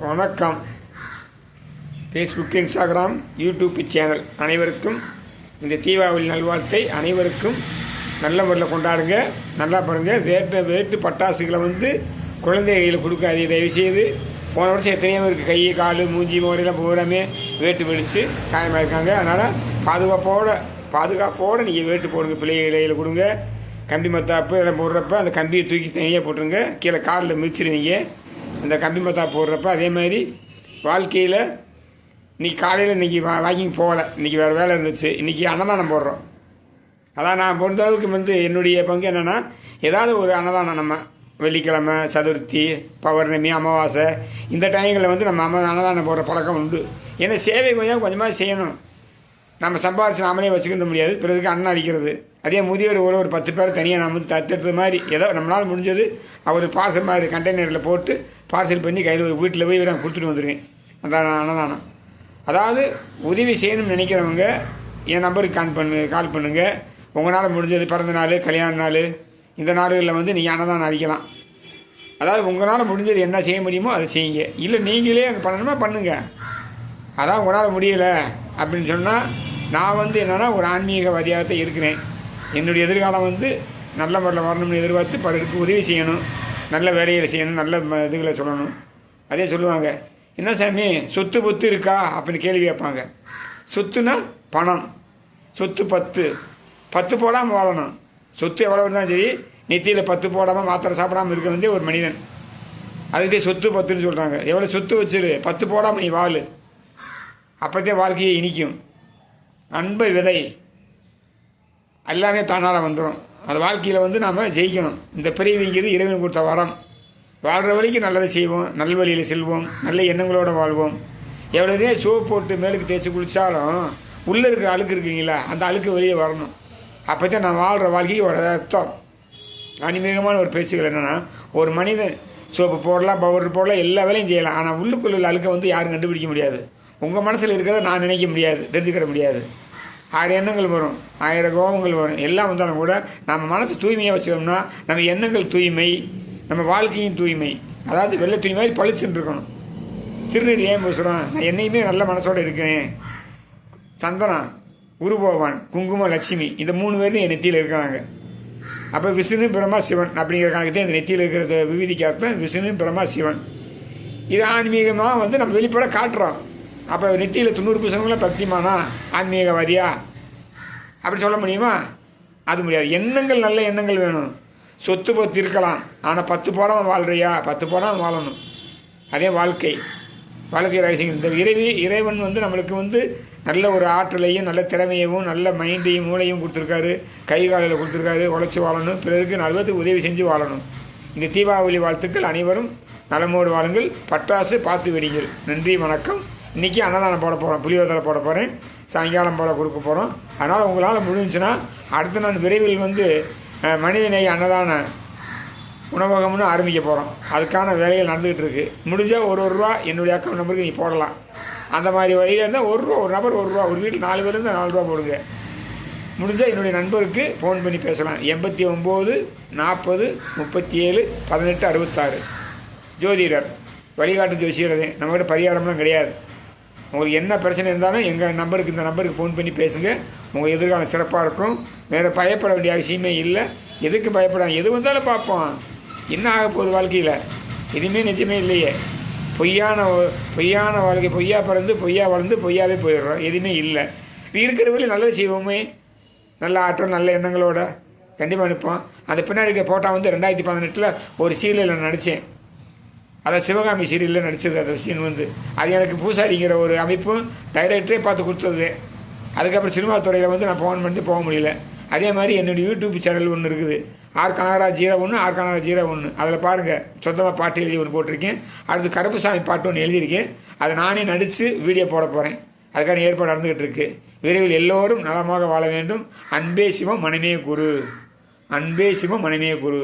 வணக்கம். Facebook, Instagram, YouTube channel அனைவருக்கும் இந்த தீபாவளி நல்வாழ்த்தை அனைவருக்கும் நல்ல முறையில் கொண்டாடுங்க. நல்லா பாருங்கள். வேட்டு பட்டாசுகளை குழந்தைகளை கொடுக்காது. தயவுசெய்து போன வருஷம் எத்தனையோ பேருக்கு கை, கால், மூஞ்சி, முறையெல்லாம் பூராமே வேட்டு வெடித்து காயமாக இருக்காங்க. அதனால் பாதுகாப்போடு நீங்கள் வேட்டு போடுங்க. பிள்ளைகளில் கொடுங்க. கம்பி மத்தாப்பு இதெல்லாம் போடுறப்ப அந்த கம்பியை தூக்கி தனியாக போட்டுருங்க. கீழே காலில் மிதிச்சிருவீங்க இந்த கம்பி மத்தாப்பு போடுறப்ப. அதே மாதிரி வாழ்க்கையில் இன்றைக்கி காலையில் இன்றைக்கி வாக்கிங் போகலை, இன்றைக்கி வேறு வேலை இருந்துச்சு. இன்றைக்கி அன்னதானம் போடுறோம். அதான் நான் பொறுத்த அளவுக்கு என்னுடைய பங்கு என்னென்னா, ஏதாவது ஒரு அன்னதானம் நம்ம வெள்ளிக்கிழமை, சதுர்த்தி, பௌர்ணமி, அமாவாசை இந்த டைங்களில் நம்ம அன்னதானம் போடுற பழக்கம் உண்டு. ஏன்னா சேவை கொஞ்சமாக செய்யணும். நம்ம சம்பாரிச்சு நாமளே வச்சுக்கிற முடியாது. பிறருக்கு அன்னம் அடிக்கிறது. அதே முதியோர் ஒரு 10 பேர் தனியாக நம்ம தத்தெடுத்த மாதிரி ஏதோ நம்மளால் முடிஞ்சது அவர் பார்சல் மாதிரி கண்டெய்னரில் போட்டு பார்சல் பண்ணி கையில் வீட்டில் போய் நான் கொடுத்துட்டு வந்துடுவேன். அதான் அன்னதானம். அதாவது உதவி செய்யணும்னு நினைக்கிறவங்க என் நம்பருக்கு கால் பண்ணுங்கள். உங்களால் முடிஞ்சது பிறந்த நாள், கல்யாண நாள் இந்த நாடுகளில் நீங்கள் அன்னதானம் அடிக்கலாம். அதாவது உங்களால் முடிஞ்சது என்ன செய்ய முடியுமோ அதை செய்யுங்க. இல்லை நீங்களே அங்கே பண்ணணுமா பண்ணுங்கள். அதான் உங்களால் முடியலை அப்படின்னு சொன்னால் நான் என்னென்னா ஒரு ஆன்மீகவாதியாகத்தான் இருக்கிறேன். என்னுடைய எதிர்காலம் நல்ல முறையில் வரணும்னு எதிர்பார்த்து பலருக்கு உதவி செய்யணும், நல்ல வேலைகளை செய்யணும், நல்ல இதுகளை சொல்லணும். அதே சொல்லுவாங்க, என்ன சாமி சொத்து பொத்து இருக்கா அப்படின்னு கேள்வி கேட்பாங்க. சொத்துனா பணம், சொத்து 10 போடாமல் வாழணும். சொத்து எவ்வளோ இருந்தாலும் சரி, நெத்தியில் 10 போடாமல் மாத்திரை சாப்பிடாமல் இருக்க ஒரு மனிதன். அதுக்கே சொத்து 10ன்னு சொல்கிறாங்க. எவ்வளோ சொத்து வச்சிரு, 10 போடாமல் நீ வாழு. அப்போதே வாழ்க்கையை இனிக்கும். அன்பை விதை எல்லாமே தானாக வந்துடும். அந்த வாழ்க்கையில் நாம் ஜெயிக்கணும். இந்த பிரிவுங்கிறது இறைவன் கொடுத்த வரம். வாழ்கிற வரைக்கும் நல்லதை செய்வோம், நல்வழியில் செல்வோம், நல்ல எண்ணங்களோடு வாழ்வோம். எவ்வளோதே சோப்பு போட்டு மேலுக்கு தேய்ச்சி குளித்தாலும் உள்ளே இருக்கிற அழுக்கு இருக்குங்களா, அந்த அழுக்கு வெளியே வரணும். அப்போ தான் நான் வாழ்கிற வாழ்க்கைக்கு ஒரு அர்த்தம். ஆன்மீகமான ஒரு பேச்சுகள் என்னென்னா, ஒரு மனிதன் சோப்பு போடலாம், பவுடர் போடலாம், எல்லா வேலையும் செய்யலாம். ஆனால் உள்ளுக்குள்ள உள்ள அழுக்கை யாரும் கண்டுபிடிக்க முடியாது. உங்கள் மனசில் இருக்கிறத நான் நினைக்க முடியாது, தெரிஞ்சுக்கிற முடியாது. 1000 எண்ணங்கள் வரும், 1000 கோபங்கள் வரும். எல்லாம் வந்தாலும் கூட நம்ம மனசு தூய்மையாக வச்சுக்கோம்னா நம்ம எண்ணங்கள் தூய்மை, நம்ம வாழ்க்கையும் தூய்மை. அதாவது வெள்ளை துணி மாதிரி பளிச்சுன்னு இருக்கணும். திருநீர் ஏன் பூசுகிறோம்? நான் என்னையுமே நல்ல மனசோடு இருக்கிறேன். சந்தனம், குருபோவான், குங்குமம், லட்சுமி இந்த 3 பேரும் என் நெத்தியில் இருக்கிறாங்க. அப்போ விஷ்ணு, பிரம்மா, சிவன் அப்படிங்கிற கணக்கு தான் இந்த நெத்தியில் இருக்கிற விவிதிக்கு அர்த்தம். விஷ்ணு, பிரம்மா, சிவன். இது ஆன்மீகமாக நம்ம வெளிப்பட காட்டுறோம். அப்போ நெத்தியில் 90% பக்திமானா ஆன்மீகவாதியா அப்படி சொல்ல முடியுமா? அது முடியாது. எண்ணங்கள் நல்ல எண்ணங்கள் வேணும். சொத்து 10 இருக்கலாம், ஆனால் 10 போடாமல் வாழ்கிறியா? 10 போடாமல் வாழணும். அதே வாழ்க்கை ரகசியம். இந்த இறைவன் நம்மளுக்கு நல்ல ஒரு ஆற்றலையும் நல்ல திறமையவும் நல்ல மைண்டையும் மூளையும் கொடுத்துருக்காரு. கை காலில் கொடுத்துருக்காரு. உழைச்சி வாழணும், பிறருக்கு நல்லதுக்கு உதவி செஞ்சு வாழணும். இந்த தீபாவளி வாழ்த்துக்கள். அனைவரும் நலமோடு வாழுங்கள். பட்டாசு பார்த்து வெடிங்கள். நன்றி, வணக்கம். இன்றைக்கி அன்னதானம் போட போகிறோம், புளியோதரை போட போகிறேன். சாயங்காலம் போல் கொடுக்க போகிறோம். அதனால் உங்களால் முடிஞ்சுன்னா அடுத்த நான் விரைவில் மனிதநேய அன்னதான உணவகம்னு ஆரம்பிக்க போகிறோம். அதுக்கான வேலைகள் நடந்துக்கிட்டு இருக்குது. முடிஞ்சால் ஒரு ரூபா என்னுடைய அக்கௌண்ட் நம்பருக்கு நீ போடலாம். அந்த மாதிரி வழியில் இருந்தால் ஒரு நபர் 1 ரூபா, ஒரு வீட்டில் 4 பேர் இருந்தால் 4 ரூபா போடுங்க. முடிஞ்சால் என்னுடைய நண்பருக்கு ஃபோன் பண்ணி பேசலாம். 89 40 37 18 66. ஜோதிடர் வழிகாட்டு ஜோசியர். நம்மகிட்ட பரிகாரம்லாம் கிடையாது. உங்களுக்கு என்ன பிரச்சனை இருந்தாலும் எங்கள் நம்பருக்கு, இந்த நம்பருக்கு ஃபோன் பண்ணி பேசுங்க. உங்கள் எதிர்காலம் சிறப்பாக இருக்கும். வேறு பயப்பட வேண்டிய அவசியமே இல்லை. எதுக்கு பயப்படாங்க? எது வந்தாலும் பார்ப்போம். என்ன ஆக போகுது வாழ்க்கையில்? எதுவுமே நிச்சயமே இல்லையே. பொய்யான வாழ்க்கை, பொய்யா பிறந்து பொய்யா வளர்ந்து பொய்யாவே போயிடுறோம். எதுவுமே இல்லை. இருக்கிற வழி நல்லது செய்வோமே. நல்ல ஆற்றல் நல்ல எண்ணங்களோட கண்டிப்பாக நிற்போம். அந்த பின்னாடி இருக்க போட்டோ 2018 ஒரு சீரியலில் நடித்தேன். அதை சிவகாமி சீரியலில் நடித்தது. அந்த சீன் அது எனக்கு பூசாரிங்கிற ஒரு அமைப்பும் டைரக்டரே பார்த்து கொடுத்தது. அதுக்கப்புறம் சினிமா துறையில் நான் ஃபோன் பண்ணிட்டு போக முடியல. அதே மாதிரி என்னுடைய யூடியூப் சேனல் ஒன்று இருக்குது, ஆர் கனகரா 01 ஆர் கனகரா 01. அதில் பாருங்கள், சொந்தமாக பாட்டு எழுதி ஒன்று போட்டிருக்கேன். அடுத்து கருப்புசாமி பாட்டு ஒன்று எழுதியிருக்கேன். அதை நானே நடித்து வீடியோ போட போகிறேன். அதுக்கான ஏற்பாடு நடந்துக்கிட்டு இருக்குது. விரைவில் எல்லோரும் நலமாக வாழ வேண்டும். அன்பே சிவம், மனமே குரு. அன்பே சிவம், மனமே குரு.